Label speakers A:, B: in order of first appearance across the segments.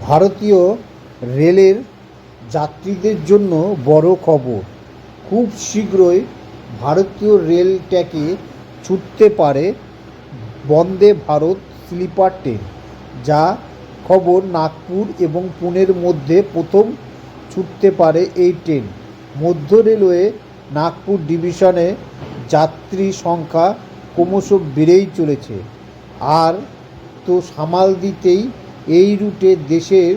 A: ভারতীয় রেলের যাত্রীদের জন্য বড় খবর। খুব শীঘ্রই ভারতীয় রেল ট্র্যাকে ছুটতে পারে বন্দে ভারত স্লিপার ট্রেন। যা খবর, নাগপুর এবং পুনের মধ্যে প্রথম ছুটতে পারে এই ট্রেন। মধ্য রেলওয়ে নাগপুর ডিভিশনে যাত্রী সংখ্যা ক্রমশ বেড়েই চলেছে। আর তো সামাল দিতেই এই রুটে দেশের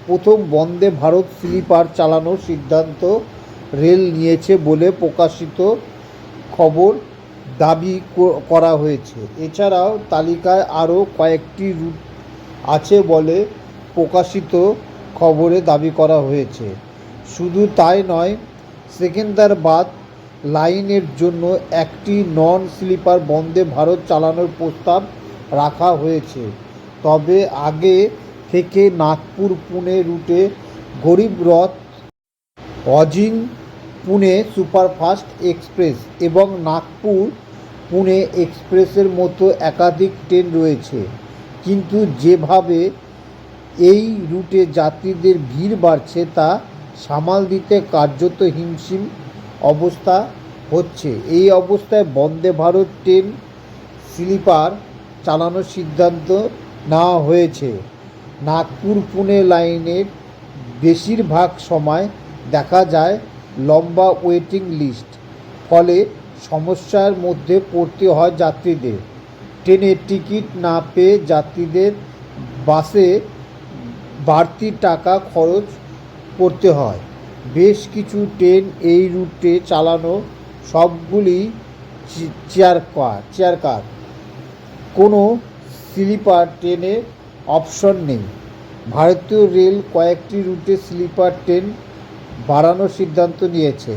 A: প্রথম বন্দে ভারত স্লিপার চালানোর সিদ্ধান্ত রেল নিয়েছে বলে প্রকাশিত খবর দাবি করা হয়েছে। এছাড়াও তালিকায় আরও কয়েকটি রুট আছে বলে প্রকাশিত খবরে দাবি করা হয়েছে। শুধু তাই নয়, সেকেন্দ্রাবাদ লাইনের জন্য একটি নন স্লিপার বন্দে ভারত চালানোর প্রস্তাব রাখা হয়েছে। তবে আগে থেকে নাগপুর পুনে রুটে গরিব রথ, অজিন পুনে সুপারফাস্ট এক্সপ্রেস এবং নাগপুর পুনে এক্সপ্রেসের মতো একাধিক ট্রেন রয়েছে। কিন্তু যেভাবে এই রুটে যাত্রীদের ভিড় বাড়ছে তা সামাল দিতে কার্যত হিমশিম অবস্থা হচ্ছে। এই অবস্থায় বন্দে ভারত ট্রেন স্লিপার চালানোর সিদ্ধান্ত নেওয়া হয়েছে। নাগপুর পুনে লাইনের বেশিরভাগ সময় দেখা যায় লম্বা ওয়েটিং লিস্ট, ফলে সমস্যার মধ্যে পড়তে হয় যাত্রীদের। ট্রেনের টিকিট না পেয়ে যাত্রীদের বাসে বাড়তি টাকা খরচ করতে হয়। বেশ কিছু ট্রেন এই রুটে চালানো সবগুলি চেয়ার কার, কোনো স্লিপার ট্রেনের অপশন নেই। ভারতীয় রেল কয়েকটি রুটে স্লিপার ট্রেন বাড়ানোর সিদ্ধান্ত নিয়েছে,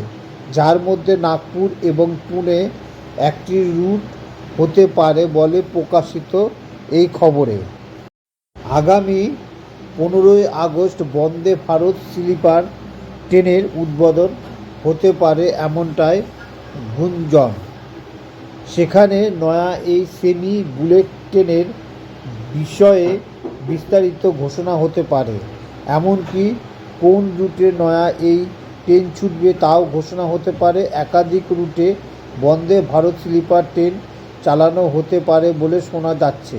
A: যার মধ্যে নাগপুর এবং পুনে একটি রুট হতে পারে বলে প্রকাশিত এই খবরে। আগামী 15ই আগস্ট বন্দে ভারত স্লিপার ট্রেনের উদ্বোধন হতে পারে এমনটাই গুঞ্জন। সেখানে নয়া এই সেমি বুলেট ট্রেনের বিষয়ে বিস্তারিত ঘোষণা হতে পারে। এমনকি কোন রুটে নয়া এই ট্রেন ছুটবে তাও ঘোষণা হতে পারে। একাধিক রুটে বন্দে ভারত স্লিপার ট্রেন চালানো হতে পারে বলে শোনা যাচ্ছে।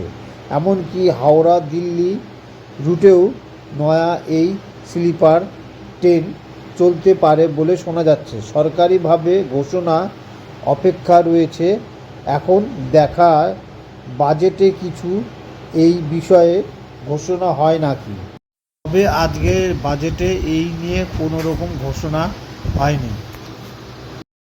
A: এমনকি হাওড়া দিল্লি রুটেও নয়া এই স্লিপার ট্রেন চলতে পারে বলে শোনা যাচ্ছে। সরকারিভাবে ঘোষণা অপেক্ষা রয়েছে। এখন দেখা বাজেটে কিছু এই বিষয়ে ঘোষণা হয় নাকি। তবে আজকের বাজেটে এই নিয়ে কোনো রকম ঘোষণা হয়নি।